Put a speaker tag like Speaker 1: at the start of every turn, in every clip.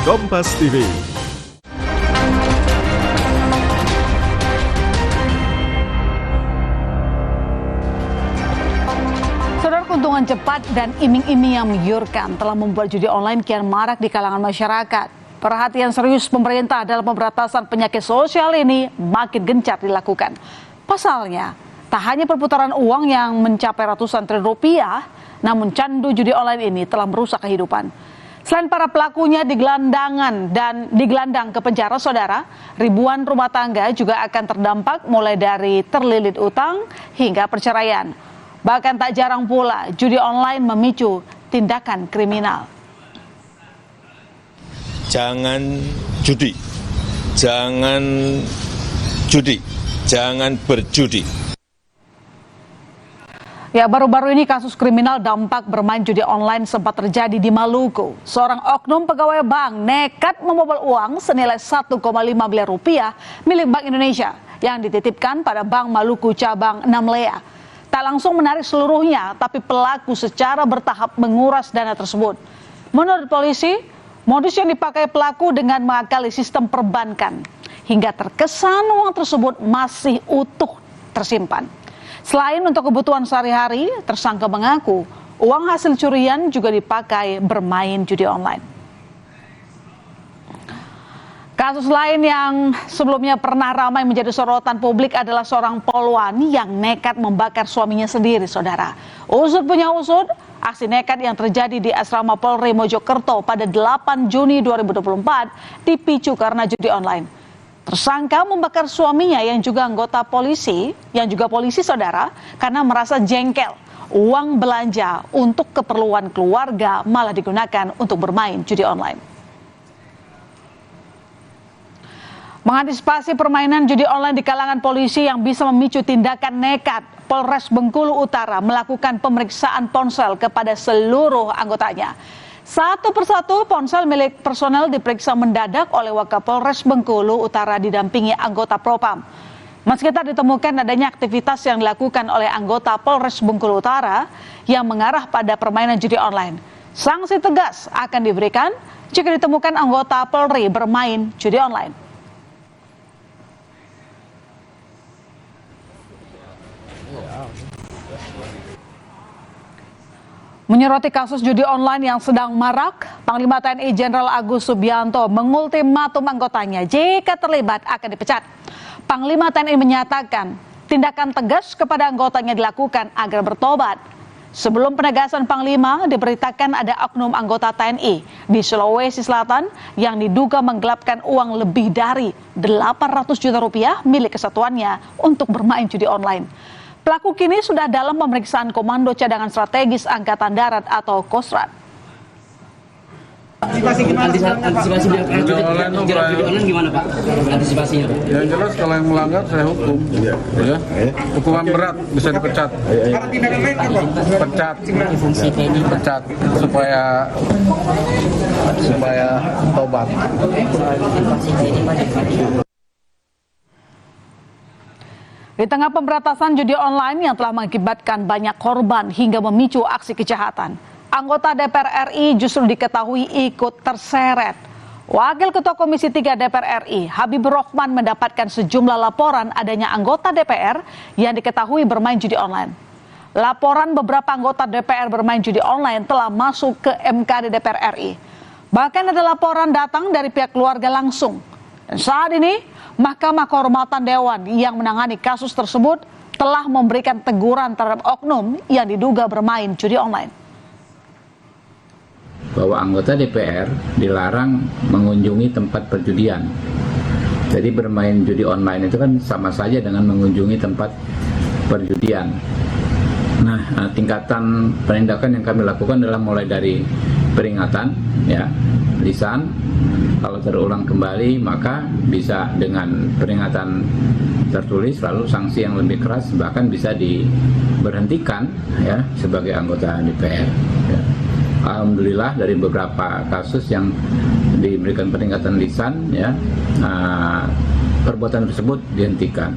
Speaker 1: Kompas TV.
Speaker 2: Saudara, keuntungan cepat dan iming-iming yang menggiurkan telah membuat judi online kian marak di kalangan masyarakat. Perhatian serius pemerintah dalam pemberantasan penyakit sosial ini makin gencar dilakukan. Pasalnya, tak hanya perputaran uang yang mencapai ratusan triliun rupiah, namun candu judi online ini telah merusak kehidupan. Selain para pelakunya digelandang ke penjara, saudara, ribuan rumah tangga juga akan terdampak mulai dari terlilit utang hingga perceraian. Bahkan tak jarang pula judi online memicu tindakan kriminal.
Speaker 3: Jangan judi, jangan berjudi.
Speaker 2: Ya, baru-baru ini kasus kriminal dampak bermain judi online sempat terjadi di Maluku. Seorang oknum pegawai bank nekat membobol uang senilai 1,5 miliar rupiah milik Bank Indonesia yang dititipkan pada Bank Maluku cabang Namlea. Tak langsung menarik seluruhnya, tapi pelaku secara bertahap menguras dana tersebut. Menurut polisi, modus yang dipakai pelaku dengan mengakali sistem perbankan hingga terkesan uang tersebut masih utuh tersimpan. Selain untuk kebutuhan sehari-hari, tersangka mengaku uang hasil curian juga dipakai bermain judi online. Kasus lain yang sebelumnya pernah ramai menjadi sorotan publik adalah seorang poluan yang nekat membakar suaminya sendiri, saudara. Usut punya usut, aksi nekat yang terjadi di asrama Polri Mojokerto pada 8 Juni 2024 dipicu karena judi online. Tersangka membakar suaminya yang juga anggota polisi, saudara, karena merasa jengkel. Uang belanja untuk keperluan keluarga malah digunakan untuk bermain judi online. Mengantisipasi permainan judi online di kalangan polisi yang bisa memicu tindakan nekat, Polres Bengkulu Utara melakukan pemeriksaan ponsel kepada seluruh anggotanya. Satu persatu ponsel milik personel diperiksa mendadak oleh Wakapolres Bengkulu Utara didampingi anggota Propam. Meski tak ditemukan adanya aktivitas yang dilakukan oleh anggota Polres Bengkulu Utara yang mengarah pada permainan judi online, sanksi tegas akan diberikan jika ditemukan anggota Polri bermain judi online. Menyoroti kasus judi online yang sedang marak, Panglima TNI Jenderal Agus Subianto mengultimatum anggotanya jika terlibat akan dipecat. Panglima TNI menyatakan tindakan tegas kepada anggotanya dilakukan agar bertobat. Sebelum penegasan Panglima, diberitakan ada oknum anggota TNI di Sulawesi Selatan yang diduga menggelapkan uang lebih dari 800 juta rupiah milik kesatuannya untuk bermain judi online. Pelaku kini sudah dalam pemeriksaan Komando Cadangan Strategis Angkatan Darat atau Kostrat.
Speaker 4: Antisipasi judi online gimana Pak? Antisipasinya Pak?
Speaker 5: Yang jelas kalau yang melanggar saya hukum, ya. Hukuman berat bisa dipecat. Pecat supaya tobat.
Speaker 2: Di tengah pemberantasan judi online yang telah mengakibatkan banyak korban hingga memicu aksi kejahatan, anggota DPR RI justru diketahui ikut terseret. Wakil Ketua Komisi 3 DPR RI, Habibur Rahman, mendapatkan sejumlah laporan adanya anggota DPR yang diketahui bermain judi online. Laporan beberapa anggota DPR bermain judi online telah masuk ke MKD DPR RI. Bahkan ada laporan datang dari pihak keluarga langsung. Dan saat ini, Mahkamah Kehormatan Dewan yang menangani kasus tersebut telah memberikan teguran terhadap oknum yang diduga bermain judi online.
Speaker 6: Bahwa anggota DPR dilarang mengunjungi tempat perjudian. Jadi bermain judi online itu kan sama saja dengan mengunjungi tempat perjudian. Nah, tingkatan penindakan yang kami lakukan adalah mulai dari peringatan, ya, lisan. Kalau terulang kembali maka bisa dengan peringatan tertulis, lalu sanksi yang lebih keras, bahkan bisa diberhentikan, ya, sebagai anggota DPR. Ya. Alhamdulillah dari beberapa kasus yang diberikan peringatan lisan, ya, perbuatan tersebut dihentikan.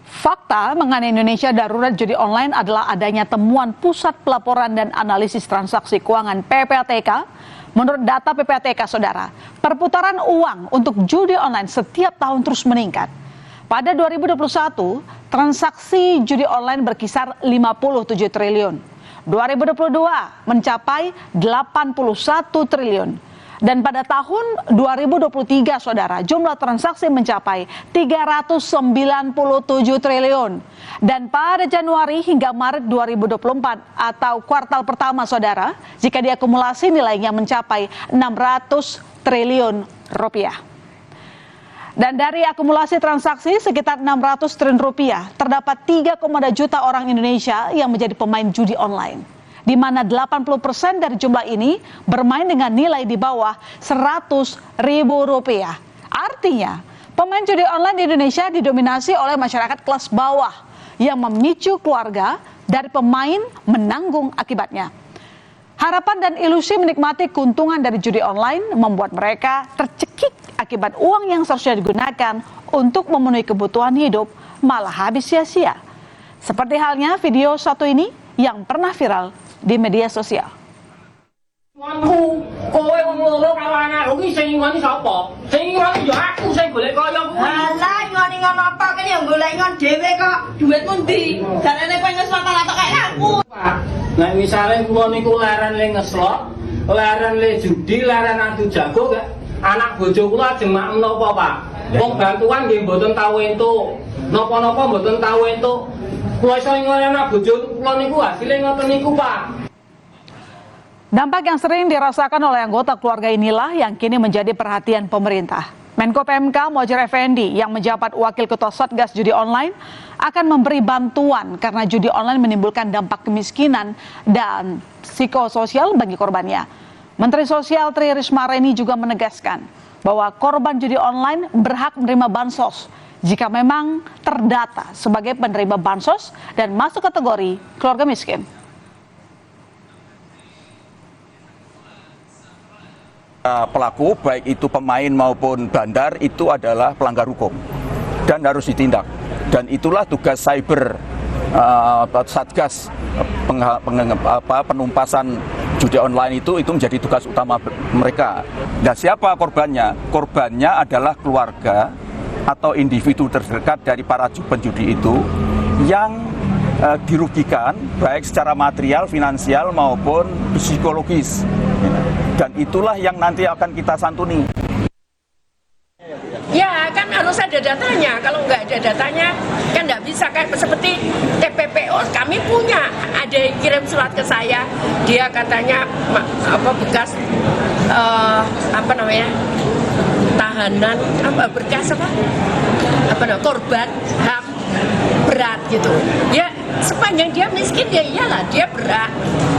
Speaker 2: Fakta Fakta mengenai Indonesia darurat judi online adalah adanya temuan Pusat Pelaporan dan Analisis Transaksi Keuangan (PPATK). Menurut data PPATK, saudara, perputaran uang untuk judi online setiap tahun terus meningkat. Pada 2021, transaksi judi online berkisar 57 triliun. 2022 mencapai 81 triliun. Dan pada tahun 2023, saudara, jumlah transaksi mencapai 397 triliun. Dan pada Januari hingga Maret 2024 atau kuartal pertama, saudara, jika diakumulasi nilainya mencapai 600 triliun rupiah. Dan dari akumulasi transaksi sekitar 600 triliun rupiah, terdapat 3,2 juta orang Indonesia yang menjadi pemain judi online, di mana 80% dari jumlah ini bermain dengan nilai di bawah Rp100.000. Artinya, pemain judi online di Indonesia didominasi oleh masyarakat kelas bawah yang memicu keluarga dari pemain menanggung akibatnya. Harapan dan ilusi menikmati keuntungan dari judi online membuat mereka tercekik akibat uang yang seharusnya digunakan untuk memenuhi kebutuhan hidup malah habis sia-sia. Seperti halnya video satu ini yang pernah viral di media sosial.
Speaker 1: Ngonku, kowe ngono karo anakku iki sing ngoni sapa? Sing ngoni yo aku sing golek kaya kuwi.
Speaker 7: Alah ngoni ngono apa kene yo golek ngon dhewe kok. Duitmu ndi? Jarene kowe ngeslot-slot kaya aku.
Speaker 1: Nek misale kula niku leren le ngeslot, leren le judi, leren adu jago gak anak bojo kula jemak menapa, Pak? Wong bantuan nggih mboten tau entuk. Napa-napa mboten tau entuk. Kula iso ngene anak bojo kula niku hasile ngoten niku, Pak.
Speaker 2: Dampak yang sering dirasakan oleh anggota keluarga inilah yang kini menjadi perhatian pemerintah. Menko PMK Muhadjir Effendi yang menjabat Wakil Ketua Satgas Judi Online akan memberi bantuan karena judi online menimbulkan dampak kemiskinan dan psikososial bagi korbannya. Menteri Sosial Tri Risma Hari ini juga menegaskan bahwa korban judi online berhak menerima bansos jika memang terdata sebagai penerima bansos dan masuk kategori keluarga miskin.
Speaker 8: Pelaku baik itu pemain maupun bandar itu adalah pelanggar hukum dan harus ditindak, dan itulah tugas cyber Satgas penumpasan judi online itu menjadi tugas utama mereka. Nah, siapa korbannya? Korbannya adalah keluarga atau individu terdekat dari para penjudi itu yang dirugikan baik secara material, finansial maupun psikologis. Dan itulah yang nanti akan kita santuni.
Speaker 7: Ya kan harus ada datanya. Kalau nggak ada datanya kan nggak bisa. Kayak seperti TPPO kami punya. Ada yang kirim surat ke saya. Dia katanya bekas tahanan berkas korban HAM berat gitu. Ya sepanjang dia miskin ya iyalah dia berat.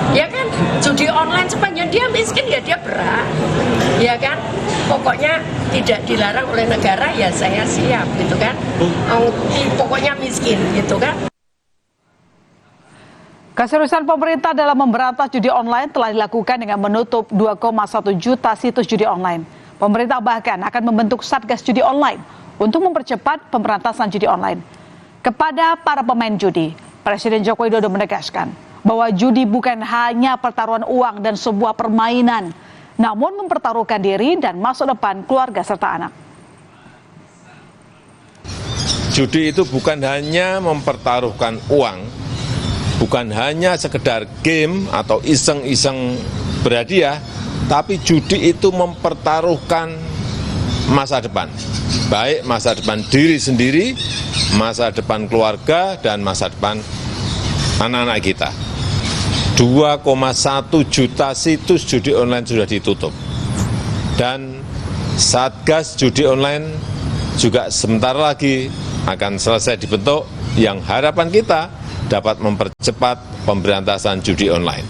Speaker 7: Ya kan, judi online sepanjang dia miskin ya dia berat. Ya kan, pokoknya tidak dilarang oleh negara ya saya siap gitu kan. Pokoknya miskin gitu kan.
Speaker 2: Keseriusan pemerintah dalam memberantas judi online telah dilakukan dengan menutup 2,1 juta situs judi online. Pemerintah bahkan akan membentuk Satgas Judi Online untuk mempercepat pemberantasan judi online. Kepada para pemain judi, Presiden Joko Widodo menegaskan bahwa judi bukan hanya pertaruhan uang dan sebuah permainan, namun mempertaruhkan diri dan masa depan keluarga serta anak.
Speaker 3: Judi itu bukan hanya mempertaruhkan uang, bukan hanya sekedar game atau iseng-iseng berhadiah, tapi judi itu mempertaruhkan masa depan, baik masa depan diri sendiri, masa depan keluarga, dan masa depan anak-anak kita. 2,1 juta situs judi online sudah ditutup. Dan Satgas Judi Online juga sebentar lagi akan selesai dibentuk, yang harapan kita dapat mempercepat pemberantasan judi online.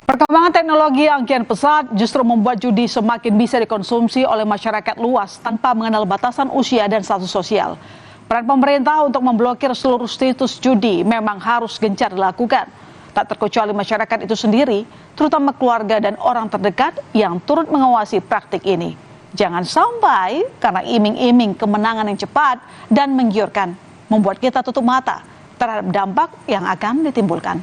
Speaker 2: Perkembangan teknologi yang kian pesat justru membuat judi semakin bisa dikonsumsi oleh masyarakat luas tanpa mengenal batasan usia dan status sosial. Peran pemerintah untuk memblokir seluruh situs judi memang harus gencar dilakukan. Tak terkecuali masyarakat itu sendiri, terutama keluarga dan orang terdekat yang turut mengawasi praktik ini. Jangan sampai karena iming-iming kemenangan yang cepat dan menggiurkan membuat kita tutup mata terhadap dampak yang akan ditimbulkan.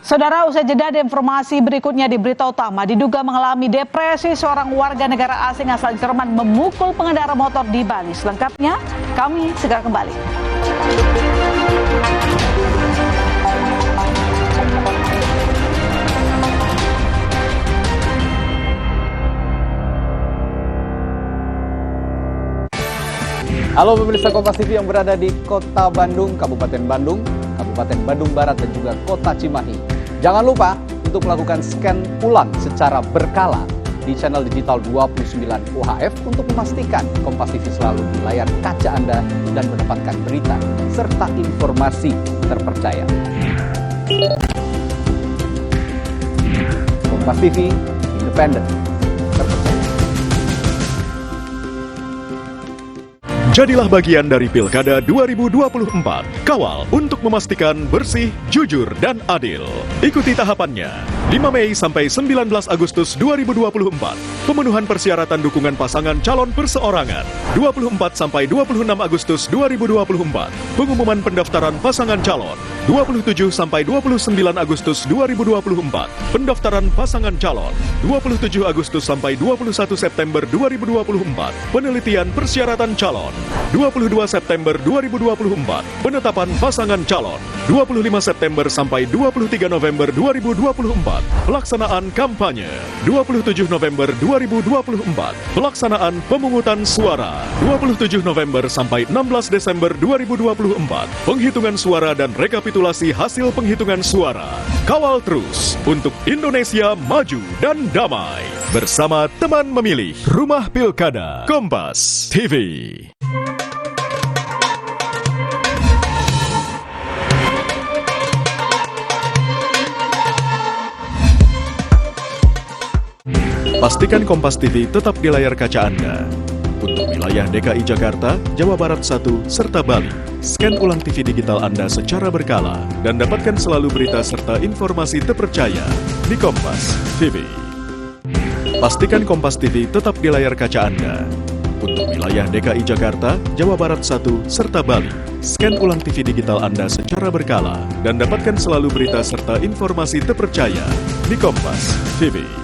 Speaker 2: Saudara, usai jeda ada informasi berikutnya di berita utama. Diduga mengalami depresi, seorang warga negara asing asal Jerman memukul pengendara motor di Bali. Selengkapnya kami segera kembali.
Speaker 9: Halo pemirsa Kompas TV yang berada di Kota Bandung, Kabupaten Bandung, Kabupaten Bandung Barat dan juga Kota Cimahi. Jangan lupa untuk melakukan scan ulang secara berkala di channel digital 29 UHF untuk memastikan Kompas TV selalu di layar kaca Anda dan mendapatkan berita serta informasi terpercaya. Kompas TV, independen, terpercaya.
Speaker 10: Jadilah bagian dari Pilkada 2024. Kawal untuk memastikan bersih, jujur, dan adil. Ikuti tahapannya. 5 Mei sampai 19 Agustus 2024. Pemenuhan persyaratan dukungan pasangan calon perseorangan. 24 sampai 26 Agustus 2024. Pengumuman pendaftaran pasangan calon. 27 sampai 29 Agustus 2024. Pendaftaran pasangan calon. 27 Agustus sampai 21 September 2024. Penelitian persyaratan calon. 22 September 2024. Penetapan pasangan calon. 25 September sampai 23 November 2024. Pelaksanaan kampanye. 27 November 2024. Pelaksanaan pemungutan suara. 27 November sampai 16 Desember 2024. Penghitungan suara dan rekapitulasi hasil penghitungan suara. Kawal terus untuk Indonesia maju dan damai. Bersama teman memilih Rumah Pilkada Kompas TV. Pastikan Kompas TV tetap di layar kaca Anda. Untuk wilayah DKI Jakarta, Jawa Barat 1, serta Bali, scan ulang TV digital Anda secara berkala dan dapatkan selalu berita serta informasi terpercaya di Kompas TV. Pastikan Kompas TV tetap di layar kaca Anda. Untuk wilayah DKI Jakarta, Jawa Barat 1, serta Bali, scan ulang TV digital Anda secara berkala dan dapatkan selalu berita serta informasi terpercaya di Kompas TV.